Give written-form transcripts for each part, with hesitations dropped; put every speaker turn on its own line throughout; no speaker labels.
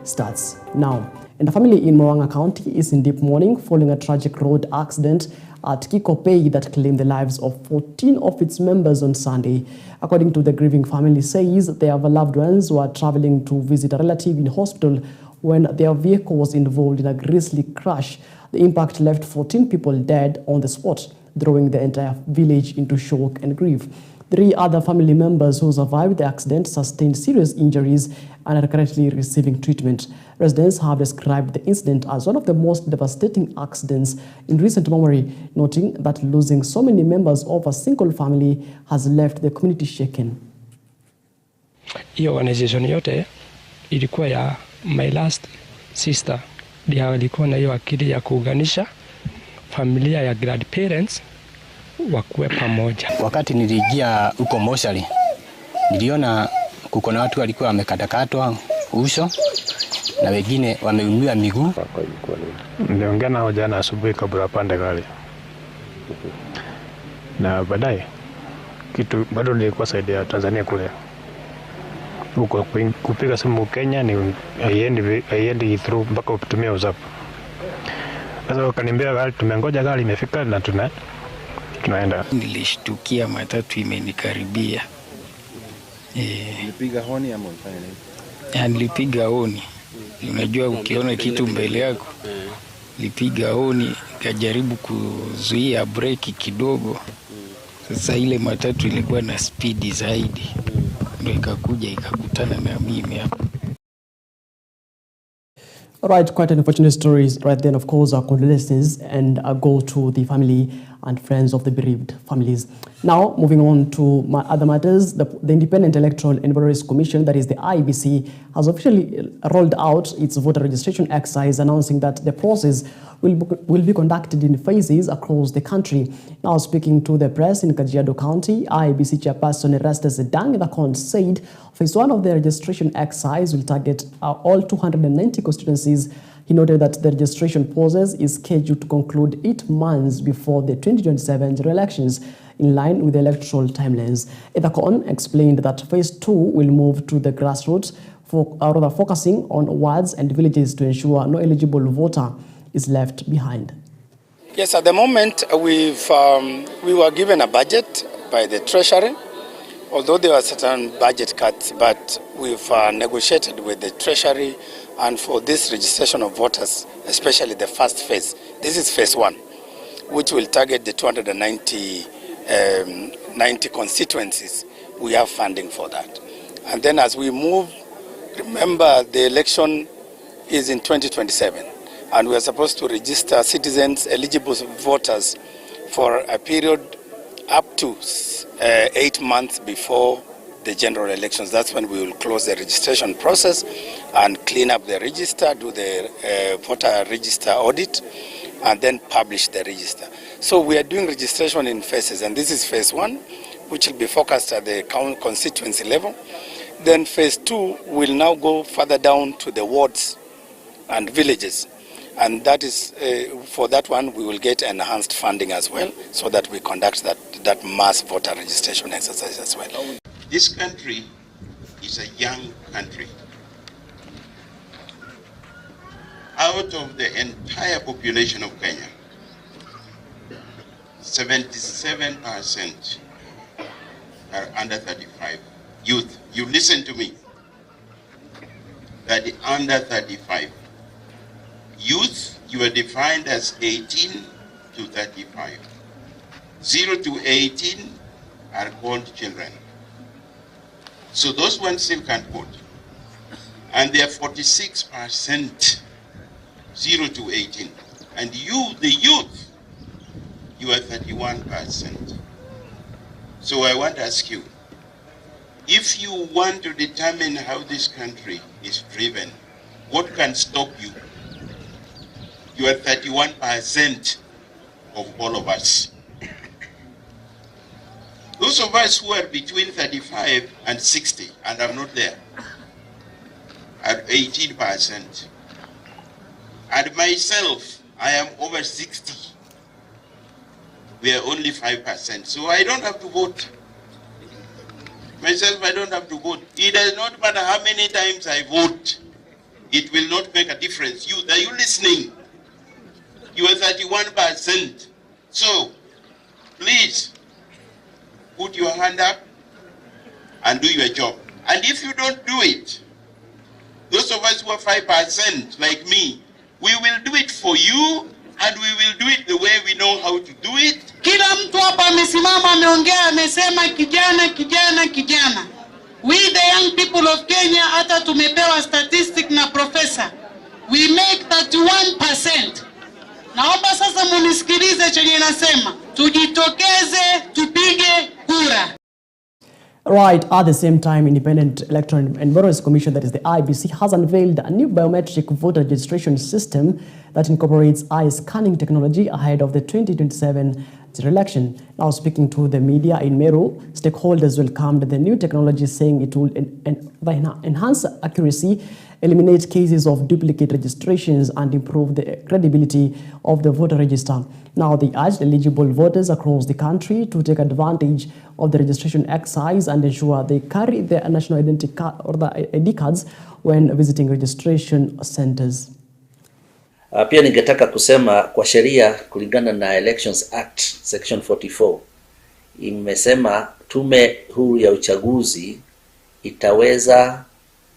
starts now. And the family in Murang'a County is in deep mourning following a tragic road accident at Kikopey that claimed the lives of 14 of its members on Sunday. According to the grieving family says, their loved ones were traveling to visit a relative in hospital when their vehicle was involved in a grisly crash. The impact left 14 people dead on the spot, throwing the entire village into shock and grief. 3 other family members who survived the accident sustained serious injuries and are currently receiving treatment. Residents have described the incident as one of the most devastating accidents in recent memory, noting that losing so many members of a single family has left the community shaken.
Hii organization yote ilikuwa ya my last sister, ndio alikuwa na hiyo akili ya kuunganisha familia ya grandparents wakuwe pamoja.
Wakati niliingia huko moshari, niliona kuko na watu walikuwa wamekatakatwa uso na wengine wameumia miguu.
Niliongea nao jana asubuhi kabla pande gari. Na baadaye kitu bado nilikuwa saidia Tanzania kule. Huko kupiga simu Kenya ni haiendi through mpaka utumie WhatsApp. Sasa wakaniambia gari tumengoja gari imefika na tunaenda.
Nilishtukia matatu imenikaribia.
Nilipiga honi ama ulifanya nini?
Nilipiga honi. Unajua ukiona kitu mbele yako. Nilipiga honi, nikajaribu kuzuia breki kidogo. Sasa ile matatu ilikuwa na speed zaidi. Ndio ikakuja ikakutana na mimi hapa.
All right, quite an unfortunate stories right then. Of course, our condolences and go to the family and friends of the bereaved families. Now, moving on to other matters, the Independent Electoral and Boundaries Commission, that is the Iebc, has officially rolled out its voter registration exercise, announcing that the process will be conducted in phases across the country. Now, speaking to the press in Kajiado County, Iebc chairperson Erastus Dang said phase 1 of the registration exercise will target all 290 constituencies. He noted that the registration process is scheduled to conclude 8 months before the 2027 general elections, in line with the electoral timelines. Ethacon explained that phase 2 will move to the grassroots, rather focusing on wards and villages to ensure no eligible voter is left behind.
Yes, at the moment we were given a budget by the Treasury, although there were certain budget cuts, but we've negotiated with the Treasury, and for this registration of voters, especially the first phase, this is phase 1, which will target the 290 90 constituencies. We have funding for that. And then as we move, remember the election is in 2027, and we are supposed to register citizens, eligible voters, for a period up to 8 months before the general elections. That's when we will close the registration process and clean up the register, do the voter register audit, and then publish the register. So we are doing registration in phases, and this is phase 1, which will be focused at the constituency level. Then phase 2 will now go further down to the wards and villages. And that is, for that one, we will get enhanced funding as well, so that we conduct that mass voter registration exercise as well.
This country is a young country. Out of the entire population of Kenya, 77% are under 35. Youth, you listen to me. That under 35. Youth, you are defined as 18 to 35. 0 to 18 are called children. So those ones still can't vote. And they are 46%, 0 to 18. And you, the youth, you are 31%. So I want to ask you, if you want to determine how this country is driven, what can stop you? You are 31% of all of us. Those of us who are between 35 and 60, and I'm not there, are 18%. And myself, I am over 60. We are only 5%. So I don't have to vote. Myself, I don't have to vote. It does not matter how many times I vote. it will not make a difference. Youth, are you listening? You are 31%. So, please, put your hand up and do your job. And if you don't do it, those of us who are 5% like me, we will do it for you, and we will do it the way we know how to do it.
Kila mtu hapa amesimama ameongea amesema kijana kijana kijana. We the young people of Kenya hata tumepewa statistic na professor. We make 31%. Naomba sasa munisikilize chenye nasema. Tujitokeze tupige kura.
Right, at the same time, Independent Electoral and Borders Commission, that is the IEBC, has unveiled a new biometric voter registration system that incorporates eye scanning technology ahead of the 2027 election. Now, speaking to the media in Meru, stakeholders welcomed the new technology, saying it will enhance accuracy, eliminate cases of duplicate registrations, and improve the credibility of the voter register. Now, they urged eligible voters across the country to take advantage of the registration exercise and ensure they carry their national identity card or the ID cards when visiting registration centers.
Pia ningetaka kusema kwa sheria kulingana na Elections Act Section 44 imesema tume huru ya uchaguzi itaweza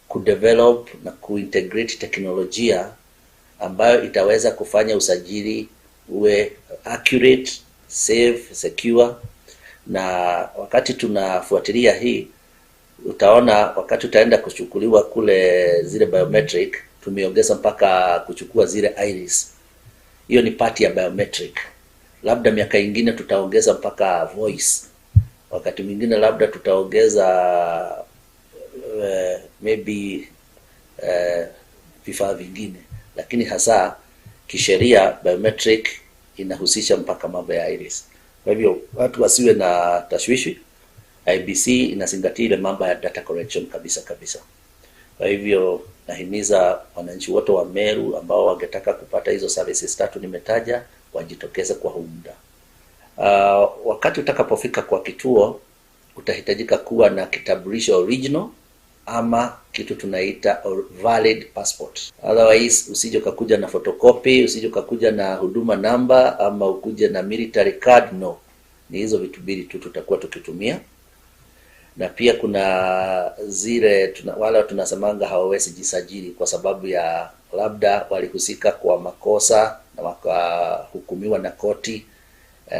kudevelop na kuintegrate teknolojia ambayo itaweza kufanya usajili uwe accurate, safe, secure. Na wakati tunafuatilia hii, utaona wakati utaenda kuchukuliwa kule zile biometric, tumeongeza mpaka kuchukua zile iris. Hiyo ni part ya biometric. Labda miaka ingine tutaongeza mpaka voice. Wakati mwingine labda tutaongeza maybe vifaa vingine. Lakini hasa kisheria biometric inahusisha mpaka mambo ya iris. Kwa hivyo watu wasiwe na tashwishi. IEBC inazingatia ile mambo ya data collection kabisa. Kwa hivyo nahimiza wananchi wote wa Meru ambao wangetaka kupata hizo services tatu nimetaja wajitokeze kwa muda. Wakati utakapofika kwa kituo utahitajika kuwa na kitambulisho original ama kitu tunaita valid passport. Otherwise usije ukakuja na photocopy, usije ukakuja na huduma number ama ukuje na military card. No, ni hizo vitu mbili tu tutakuwa tukitumia. Na pia kuna zile wale tunasemanga hawawezi jisajili kwa sababu ya labda walihusika kwa makosa na wakahukumiwa na koti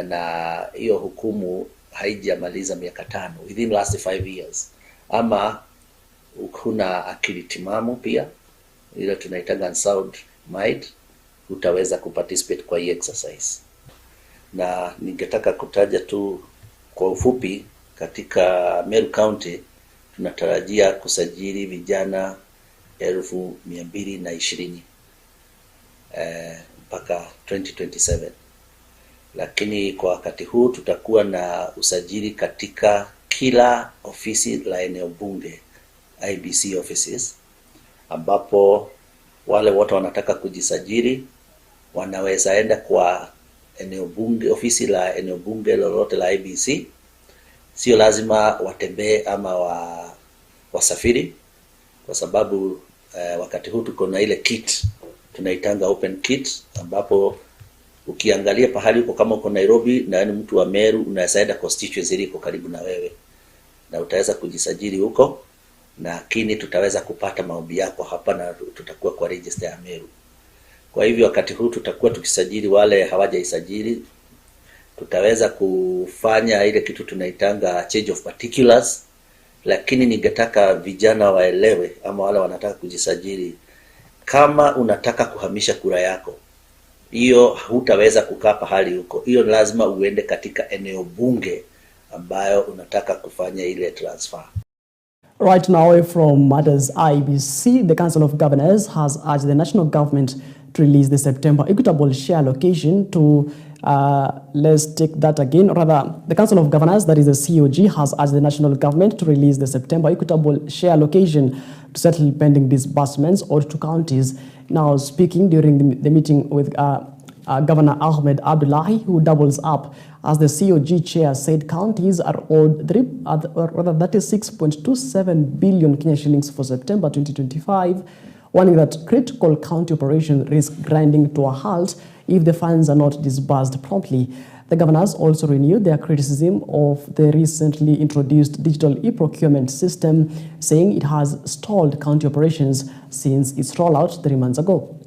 na hiyo hukumu haijamaliza miaka 5 within last 5 years, ama kuna akili timamu pia ile tunaitaga unsound mind, utaweza kuparticipate kwa hii exercise. Na ningetaka kutaja tu kwa ufupi, katika Meru County tunatarajia kusajili vijana 220 mpaka 2027. Lakini kwa wakati huu tutakuwa na usajili katika kila ofisi la eneo bunge, IEBC offices, ambapo wale wote wanataka kujisajili wanaweza enda kwa eneo bunge, ofisi la eneo bunge lolote la IEBC. Sio lazima watembee ama wasafiri, kwa sababu wakati huu tuko na ile kit tunaitanga open kit, ambapo ukiangalia pahali uko, kama uko Nairobi na ni mtu wa Meru, unaweza enda constituency iko karibu na wewe na utaweza kujisajili huko, lakini tutaweza kupata maombi yako hapa na tutakuwa kwa register ya Meru. Kwa hivyo wakati huu tutakuwa tukisajili wale hawajaisajili. Tutaweza kufanya ile kitu tunaitanga change of particulars, lakini ningetaka vijana waelewe ama wale wanataka kujisajili, kama unataka kuhamisha kura yako, hiyo hutaweza kukaa pahali huko. Hiyo lazima uende katika eneo bunge ambayo unataka kufanya ile transfer.
Right now, from matters IEBC, the Council of Governors has urged the national government to release the September equitable share allocation to, let's take that again, rather, the Council of Governors, that is the COG, has urged the national government to release the September equitable share allocation to settle pending disbursements or to counties. Now, speaking during the meeting with Governor Ahmed Abdullahi, who doubles up as the COG chair, said counties are owed 36.27 billion Kenya shillings for September 2025, warning that critical county operations risk grinding to a halt if the funds are not disbursed promptly. The governors also renewed their criticism of the recently introduced digital e-procurement system, saying it has stalled county operations since its rollout 3 months ago.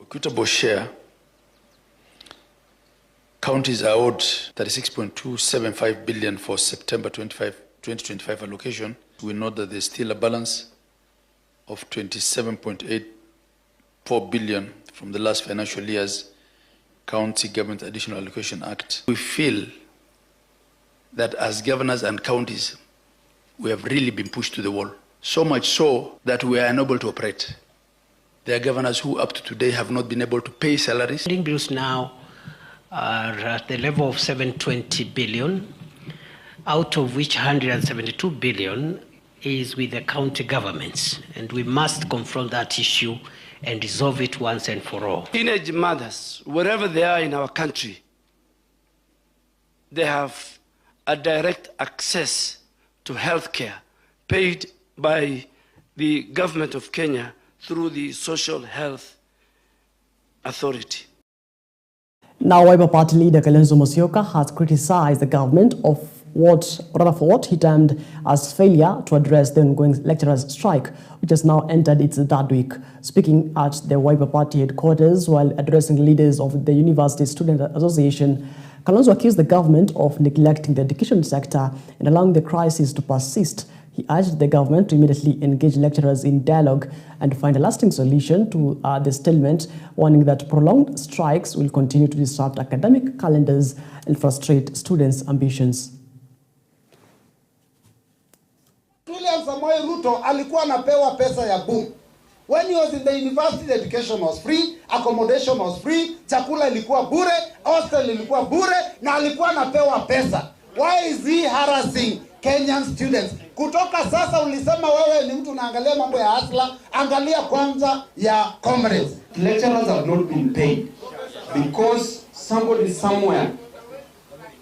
Equitable share, counties are owed 36.275 billion for September 2025 allocation. We note that there's still a balance of 27.84 billion from the last financial year's County Government Additional Allocation Act. We feel that as governors and counties, we have really been pushed to the wall. So much so that we are unable to operate. There are governors who up to today have not been able to pay salaries.
Bills now are at the level of 720 billion, out of which 172 billion is with the county governments. And we must confront that issue and resolve it once and for all.
Teenage mothers, wherever they are in our country, they have a direct access to health care paid by the government of Kenya through the Social Health Authority.
Now, Iebc Party leader Kalonzo Musyoka has criticized the government for what he termed as failure to address the ongoing lecturers' strike, which has now entered its third week. Speaking at the Iebc Party headquarters while addressing leaders of the University Student Association, Kalonzo accused the government of neglecting the education sector and allowing the crisis to persist. He urged the government to immediately engage lecturers in dialogue and find a lasting solution to the stalemate, warning that prolonged strikes will continue to disrupt academic calendars and frustrate students' ambitions.
William Samoei Ruto alikuwa anapewa pesa ya boom. When he was in the university, the education was free, accommodation was free, chakula ilikuwa bure, hostel ilikuwa bure, na alikuwa anapewa pesa. Why is he harassing Kenyan students? Kutoka sasa ulisema wewe ni mtu unaangalia mambo ya asla, angalia kwanza ya comrades.
Lecturers have not been paid because somebody somewhere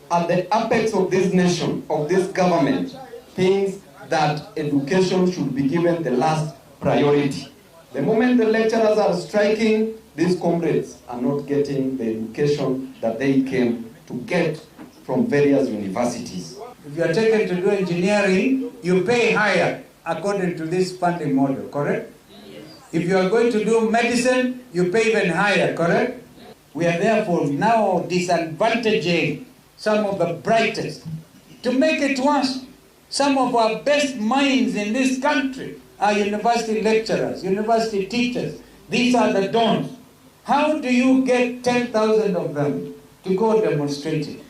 at the apex of this nation, of this government, thinks that education should be given the last priority. The moment the lecturers are striking, these comrades are not getting the education that they came to get from various universities.
If you are taken to do engineering, you pay higher according to this funding model, correct? If you are going to do medicine, you pay even higher, correct? We are therefore now disadvantaging some of the brightest. To make it worse, some of our best minds in this country are university lecturers, university teachers. These are the dons. How do you get 10,000 of them to go demonstrating?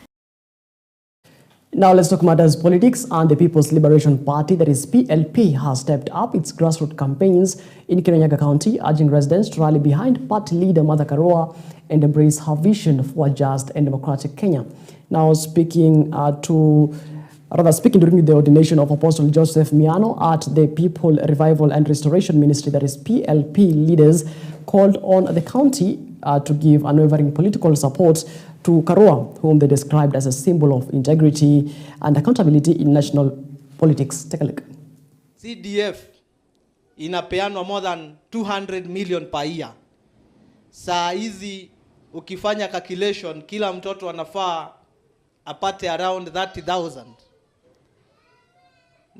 Now let's talk matters politics, and the People's Liberation Party, that is PLP, has stepped up its grassroots campaigns in Kirinyaga County, urging residents to rally behind party leader Macharia and embrace her vision for a just and democratic Kenya. Now speaking during the ordination of Apostle Joseph Miano at the People Revival and Restoration Ministry, that is PLP, leaders called on the county to give unwavering political support to Karua, whom they described as a symbol of integrity and accountability in national politics. Take a look.
CDF inapeanwa more than 200 million per year. Saa hizi ukifanya calculation, kila mtoto anafaa apate around 30,000.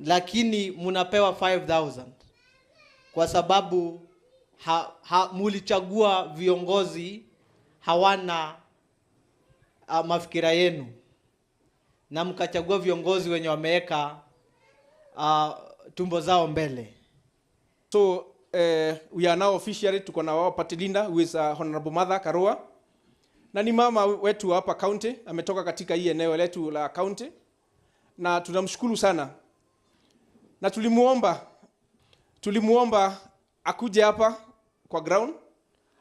Lakini munapewa 5,000 kwa sababu mulichagua viongozi hawana mafikira yenu, na mkachagua viongozi wenye wameweka tumbo zao mbele.
So we are now officially tuko na wao party leader who is Honorable Macharia, na ni mama wetu hapa county, ametoka katika hii eneo letu la county, na tunamshukuru sana. Na tulimuomba akuje hapa kwa ground,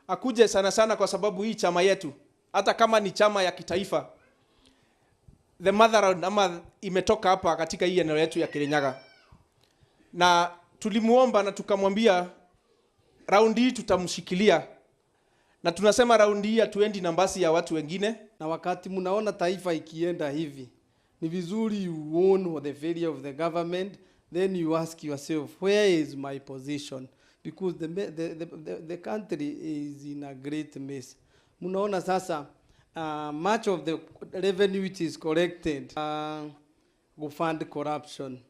akuje sana kwa sababu hii chama yetu, hata kama ni chama ya kitaifa, the mother ama imetoka hapa katika hii eneo letu ya Kirinyaga. Na tulimuomba na tukamwambia round hii tutamshikilia, na tunasema round hii hatuendi nambasi ya watu wengine.
Na wakati mnaona taifa ikienda hivi, ni vizuri you own the failure of the government, then you ask yourself, where is my position? because the country is in a great mess. Munaona sasa much of the revenue which is collected go fund corruption.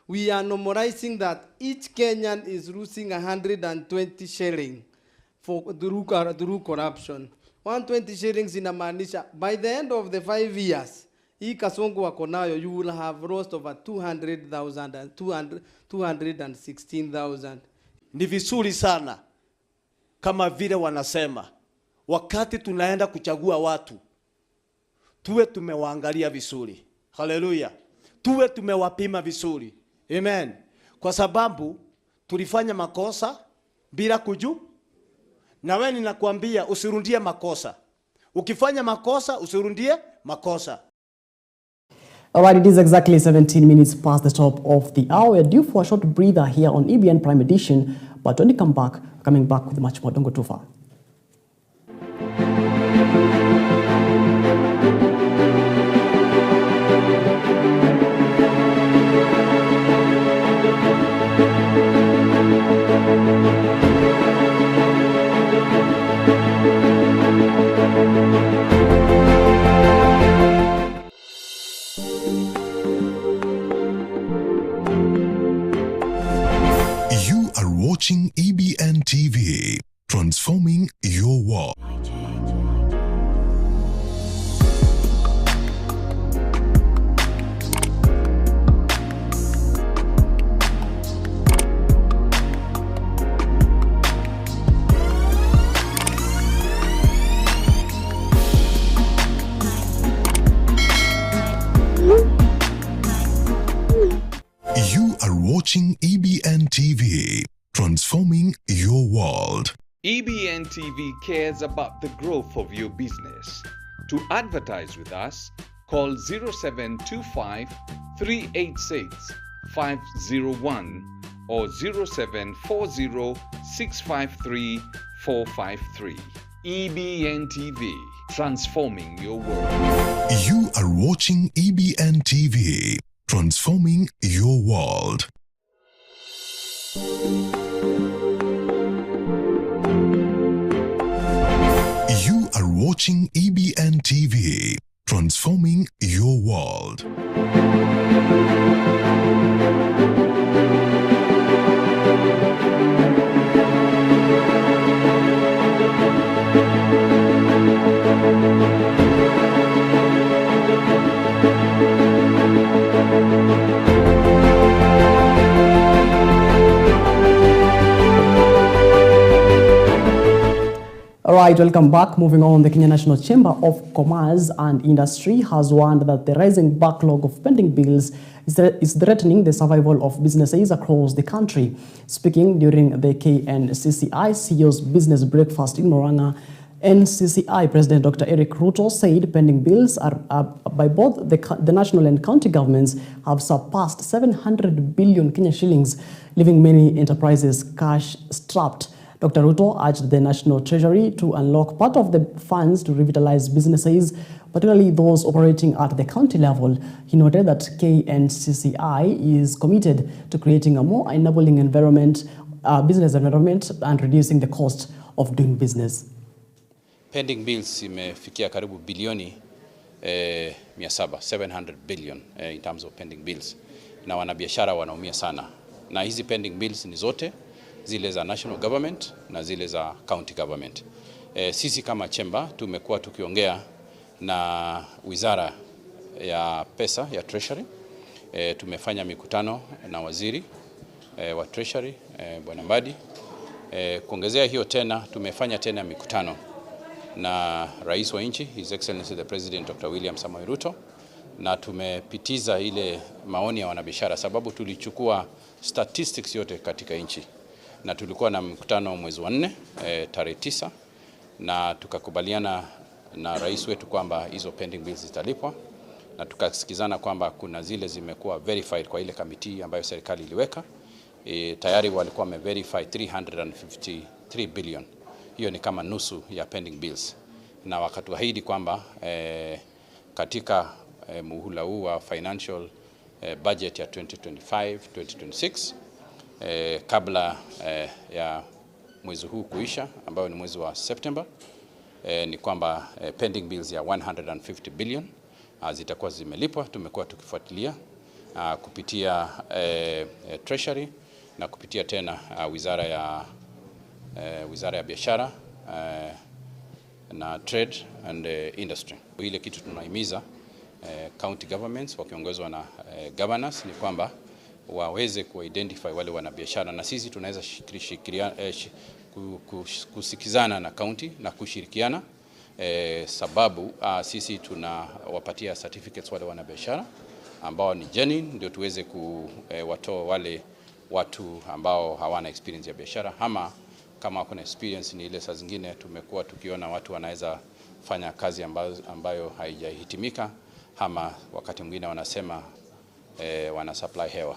We are normalizing that each Kenyan is losing 120 shillings through corruption. 120 shillings inamaanisha by the end of the 5 years, hii kasongo wako nayo, you will have lost over 200,000 and 216,000.
Ni vizuri sana kama vile wanasema, wakati tunaenda kuchagua watu, tuwe tumewaangalia vizuri. Haleluya. Tuwe tumewapima vizuri. Amen. Kwa sababu tulifanya makosa bila kujua. Na wewe ninakuambia usirudie makosa. Ukifanya makosa usirudie makosa.
Alright, it is exactly 17 minutes past the top of the hour. We're due for a short breather here on EBN Prime Edition, but when we come back, coming back with much more. Don't go too far.
Watching EBN TV, transforming your world. You are watching EBN TV, transforming your world.
EBN TV cares about the growth of your business. To advertise with us, call 0725 386 501 or 0740 653 453. EBN TV, transforming your world.
You are watching EBN TV, transforming your world. You are watching EBN TV, transforming your world.
All right, welcome back. Moving on, the Kenya National Chamber of Commerce and Industry has warned that the rising backlog of pending bills is threatening the survival of businesses across the country. Speaking during the KNCCI CEO's business breakfast in Murang'a, NCCI President Dr. Eric Ruto said pending bills are by both the national and county governments have surpassed 700 billion Kenya shillings, leaving many enterprises cash-strapped. Dr. Ruto urged the National Treasury to unlock part of the funds to revitalize businesses, particularly those operating at the county level. He noted that KNCCI is committed to creating a more enabling environment, business environment, and reducing the cost of doing business.
Pending bills imefikia karibu bilioni 700 billion in terms of pending bills, na wanabiashara wanaumia sana, na hizi pending bills ni zote zile za national government na zile za county government. Sisi kama chamber tumekuwa tukiongea na wizara ya pesa ya treasury. Tumefanya mikutano na waziri wa treasury Bwana Mbadi. Kuongezea hiyo tena tumefanya tena mikutano na rais wa nchi, His Excellency the President Dr. William Samoei Ruto, na tumepitiza ile maoni ya wanabiashara, sababu tulichukua statistics yote katika nchi, na tulikuwa na mkutano mwezi wa 4 tarehe 9, na tukakubaliana na rais wetu kwamba hizo pending bills zitalipwa, na tukasikizana kwamba kuna zile zimekuwa verified kwa ile committee ambayo serikali iliweka. Tayari walikuwa wameverify 353 billion. Hiyo ni kama nusu ya pending bills, na wakatuahidi kwamba katika muhula huu wa financial budget ya 2025-2026 kabla ya mwezi huu kuisha, ambayo ni mwezi wa September, ni kwamba pending bills ya 150 billion zitakuwa zimelipwa. Tumekuwa tukifuatilia kupitia Treasury na kupitia tena wizara ya biashara na trade and industry. Ile kitu tunahimiza county governments wakiongozwa na governors ni kwamba waweze kuidentify wale wanabiashara, na sisi tunaweza kusikizana na county na kushirikiana sababu sisi tunawapatia certificates wale wanabiashara ambao ni genuine, ndio tuweze kuwatoa wale watu ambao hawana experience ya biashara, ama kama kuna experience ni ile saa zingine tumekuwa tukiona watu wanaweza fanya kazi ambayo haijahitimika, ama wakati mwingine wanasema wana supply hewa.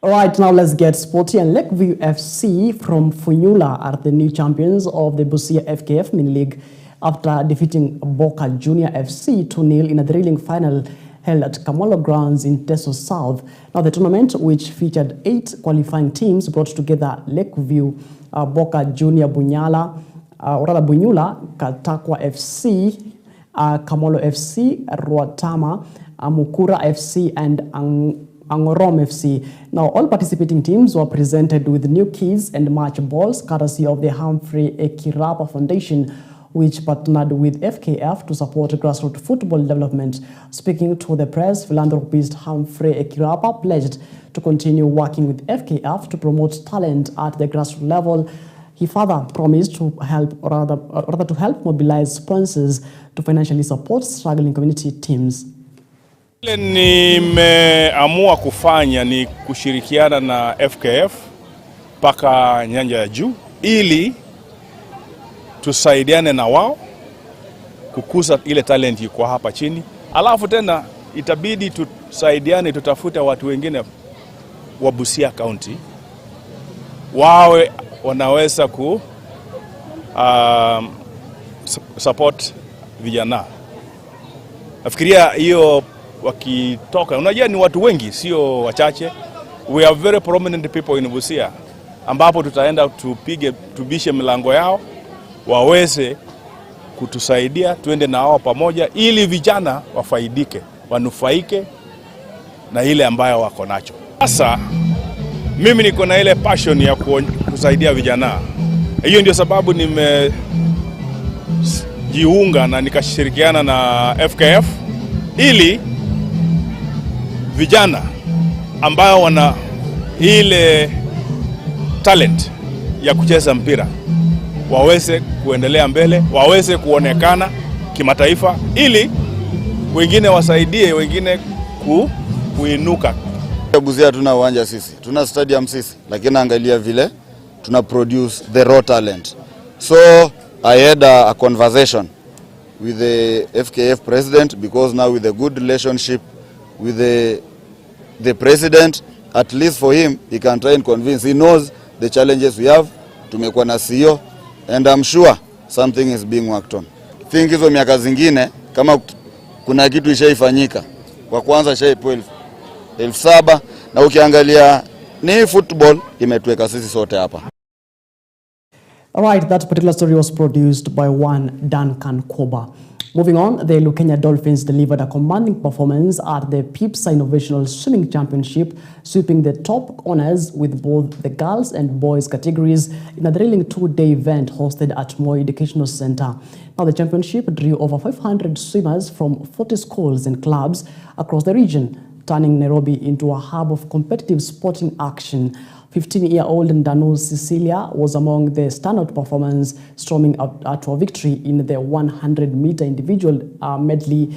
All right, now let's get sporty. And Lakeview FC from Funyula are the new champions of the Busia FKF Mini League after defeating Boca Junior FC 2-0 in a thrilling final held at Kamolo Grounds in Teso South. Now the tournament, which featured 8 qualifying teams, brought together Lakeview, Boca Junior Bunyala, Katakwa FC, Kamolo FC, Ruatama, Mukura FC, and Angorom FC. Now, all participating teams were presented with new kits and match balls, courtesy of the Humphrey Ekirapa Foundation, which partnered with FKF to support grassroots football development. Speaking to the press, philanthropist Humphrey Ekirapa pledged to continue working with FKF to promote talent at the grassroots level. He further promised to help mobilize sponsors to financially support struggling community teams.
Ile nimeamua kufanya ni kushirikiana na FKF mpaka nyanja ya juu ili tusaidiane na wao kukuza ile talent iko hapa chini. Alafu tena itabidi tusaidiane, tutafute watu wengine wa Busia County wawe wanaweza ku support vijana. Nafikiria hiyo wakitoka, unajua ni watu wengi, sio wachache. We are very prominent people in Busia, ambapo tutaenda tubishe milango yao waweze kutusaidia, tuende na wao pamoja ili vijana wafaidike, wanufaike na ile ambayo wako nacho. Sasa mimi niko na ile passion ya kusaidia vijana. Hiyo ndio sababu nimejiunga na nikashirikiana na FKF ili vijana ambao wana ile talent ya kucheza mpira waweze kuendelea mbele, waweze kuonekana kimataifa, ili wengine wasaidie wengine kuinuka.
Busia tuna uwanja sisi, tuna stadium sisi, lakini angalia vile tuna produce the raw talent. So I had a conversation with the FKF president, because now with a good relationship with the president, at least for him, he can try and convince. He knows the challenges we have. Tumekuwa na CEO, and I'm sure something is being worked on. I think hizo miaka zingine kama kuna kitu ishaifanyika. Kwa kwanza shaipo 7,000, na ukiangalia ni football imetuweka sisi sote hapa.
All right, that particular story was produced by one Duncan Koba. Moving on, the Lukenya Dolphins delivered a commanding performance at the PIPSA Innovational Swimming Championship, sweeping the top honors with both the girls and boys categories in a thrilling 2-day event hosted at Moi Educational Center. Now, the championship drew over 500 swimmers from 40 schools and clubs across the region, turning Nairobi into a hub of competitive sporting action. 15-year-old Ndanu Cecilia was among the standout performers, storming out to a victory in the 100-meter individual medley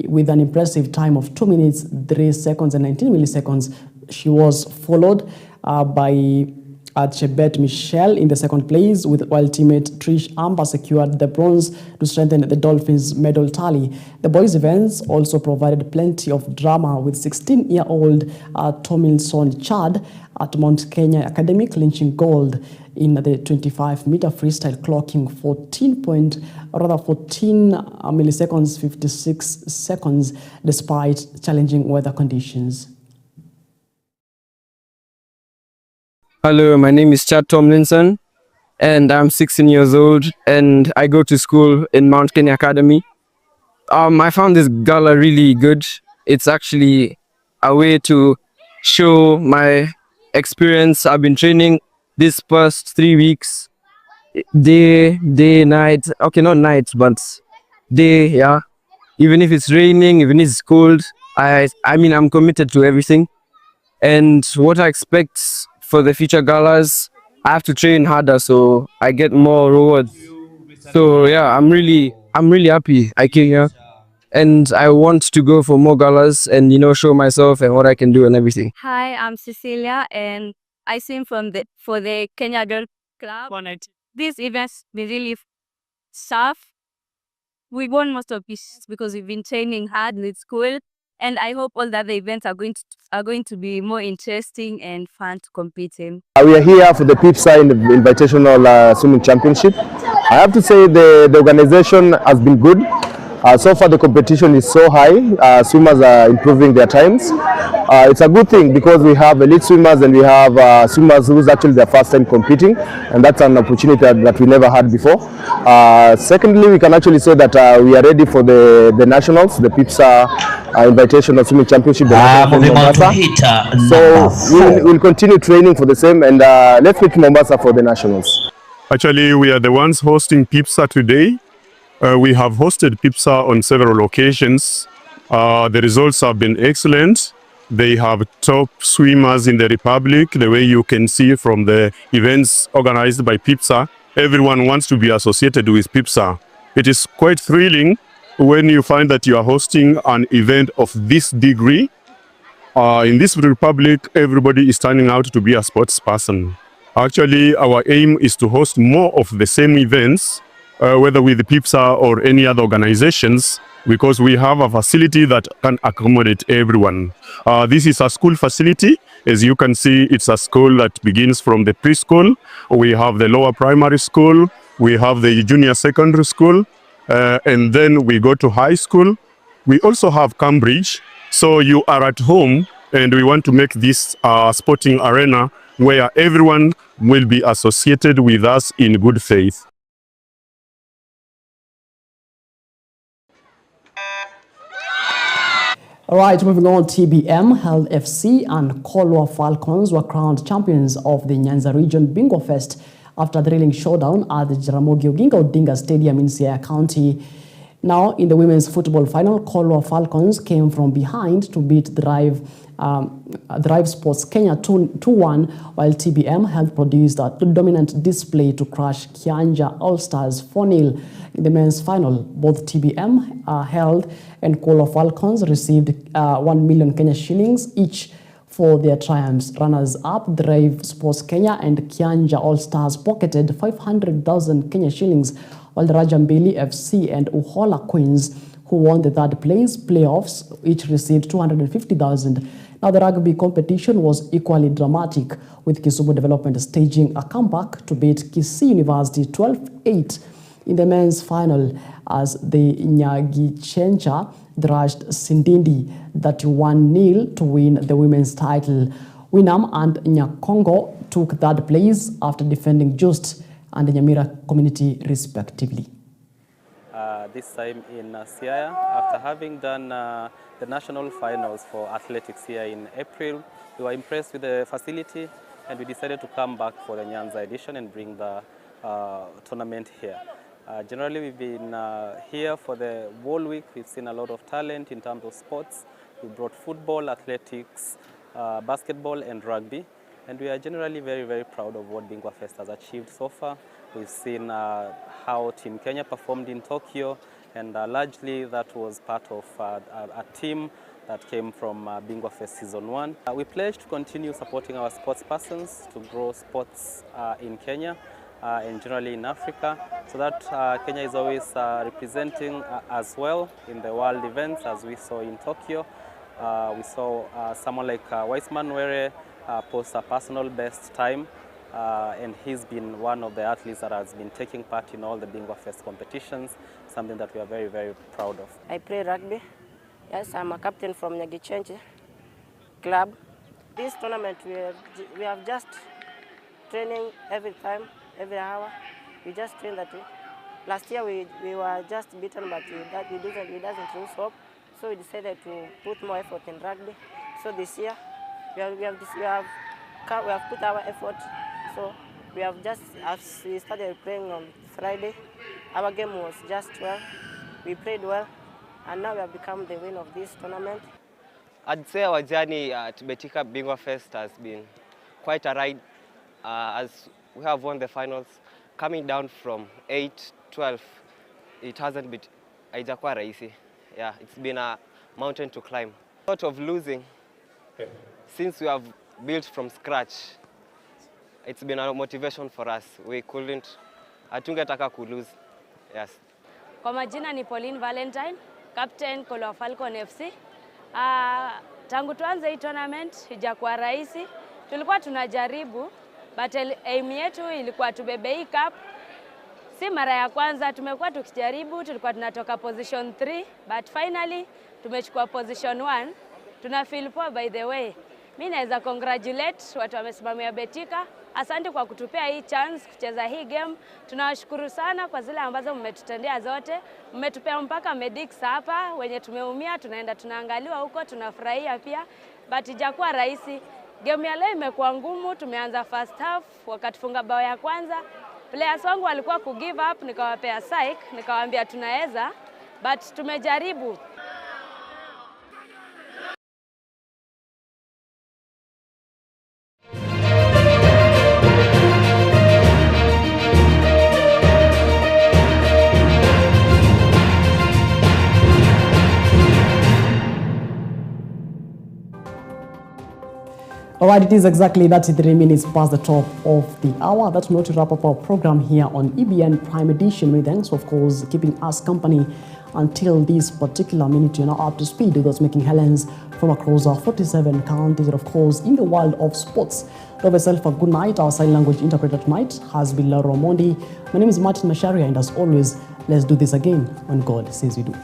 with an impressive time of 2 minutes, 3 seconds and 19 milliseconds. She was followed by Chebet Michelle in the second place, while teammate Trish Amber secured the bronze to strengthen the Dolphins' medal tally. The boys' events also provided plenty of drama, with 16-year-old Tomlinson Chad at Mount Kenya Academy clinching gold in the 25-meter freestyle, clocking 14 milliseconds 56 seconds despite challenging weather conditions.
Hello, my name is Chad Tomlinson and I'm 16 years old and I go to school in Mount Kenya Academy. I found this gala really good. It's actually a way to show my experience. I've been training this past 3 weeks, day, night. Okay, not night, but day, yeah. Even if it's raining, even if it's cold, I mean, I'm committed to everything. And what I expect for the future galas, I have to train harder so I get more rewards. So yeah, I'm really happy I came here. And I want to go for more galas and, you know, show myself and what I can do and everything.
Hi, I'm Cecilia and I swim for the Kenya Girl Club. These events been really tough. We won most of these because we've been training hard with school, and I hope all the other events are going to be more interesting and fun to compete in.
We are here for the PIPSA Invitational Swimming Championship. I have to say the organization has been good. So far the competition is so high, swimmers are improving their times. It's a good thing because we have elite swimmers and we have swimmers who's actually their first time competing, and that's an opportunity that we never had before. Secondly, we can actually say that we are ready for the nationals, the PIPSA Invitational Swimming Championship. So we'll continue training for the same, and let's meet Mombasa for the nationals.
Actually, we are the ones hosting PIPSA today. We have hosted PIPSA on several occasions. The results have been excellent. They have top swimmers in the Republic. The way you can see from the events organized by PIPSA, everyone wants to be associated with PIPSA. It is quite thrilling when you find that you are hosting an event of this degree. In this Republic, everybody is turning out to be a sports person. Actually, our aim is to host more of the same events, whether with PIPSA or any other organizations, because we have a facility that can accommodate everyone. This is a school facility. As you can see, it's a school that begins from the preschool. We have the lower primary school. We have the junior secondary school. And then we go to high school. We also have Cambridge. So you are at home, and we want to make this sporting arena where everyone will be associated with us in good faith.
All right, moving on, TBM, Health FC and Kolwa Falcons were crowned champions of the Nyanza Region Bingo Fest after the thrilling showdown at the Jaramogi Oginga Odinga Stadium in Siaya County. Now, in the women's football final, Kolwa Falcons came from behind to beat Drive Sports Kenya 2-1, while TBM Health produced a dominant display to crush Kianja All-Stars 4-0. In the men's final, both TBM Health and Kolwa Falcons received 1 million Kenya shillings each for their triumphs. Runners-up, Drive Sports Kenya and Kianja All-Stars pocketed 500,000 Kenya shillings, while the Rajambili FC and Uhola Queens, who won the third place playoffs, each received 250,000. Now, the rugby competition was equally dramatic, with Kisumu Development staging a comeback to beat Kisii University 12-8 in the men's final, as the Nyagichencha thrashed Sindindi 31-0 to win the women's title. Winam and Nyakongo took third place after defending Just and Nyamira Community respectively.
This time in Siaya, after having done the national finals for athletics here in April, we were impressed with the facility and we decided to come back for the Nyanza edition and bring the tournament here. Generally, we've been here for the whole week. We've seen a lot of talent in terms of sports. We brought football, athletics, basketball and rugby. And we are generally very, very proud of what Bingwa Fest has achieved so far. We've seen how Team Kenya performed in Tokyo, and largely that was part of a team that came from Bingwa Fest Season 1. We pledge to continue supporting our sports persons to grow sports in Kenya and generally in Africa, so that Kenya is always representing as well in the world events, as we saw in Tokyo. We saw someone like Weissman Were post a personal best time, and he's been one of the athletes that has been taking part in all the Bingwa Fest competitions, something that we are very, very proud of.
I play rugby. Yes, I'm a captain from Nyagichenche club. This tournament, we have just training every time, every hour. We just train that way. Last year we were just beaten, but it doesn't lose hope. So we decided to put more effort in rugby. So this year we have put our effort. So we have just, as we started playing on Friday, our game was just well. We played well, and now we have become the winner of this tournament.
I'd say our journey at Betika Bingwa Fest has been quite a ride, as we have won the finals. Coming down from 8, 12, it hasn't been haijakuwa rahisi. Yeah, it's been a mountain to climb. Thought of losing, since we have built from scratch, it's been a motivation for us. We couldn't, hatungetaka ku lose. Yes.
Kwa majina ni Pauline Valentine, captain Kolwa Falcon FC. Tangu tuanze hii tournament haijakuwa rahisi. Tulikuwa tunajaribu, but aim yetu ilikuwa tubebe hii cup. Si mara ya kwanza tumekuwa tukijaribu, tulikuwa tunatoka position 3, but finally tumechukua position 1. Tuna feel poa by the way. Mimi naweza congratulate watu wamesimamia Betika. Asante kwa kutupea hii chance kucheza hii game. Tunawashukuru sana kwa zile ambazo mmetutendea zote. Mmetupea mpaka medics hapa, wenye tumeumia tunaenda tunaangaliwa huko, tunafurahia pia. But ijakuwa rahisi. Game ya leo imekuwa ngumu, tumeanza first half, wakatufunga bao ya kwanza. Players wangu walikuwa ku give up, nikawapea psych, nikawaambia tunaweza, but tumejaribu.
All right, it is exactly 33 minutes past the top of the hour. That's not to wrap up our program here on EBN Prime Edition. Many thanks, of course, keeping us company until this particular minute. You're now up to speed with us making headlines from across our 47 counties and, of course, in the world of sports. Have yourself a good night. Our sign language interpreter tonight has been Laura Mondi. My name is Martin Macharia, and as always, let's do this again when God says we do.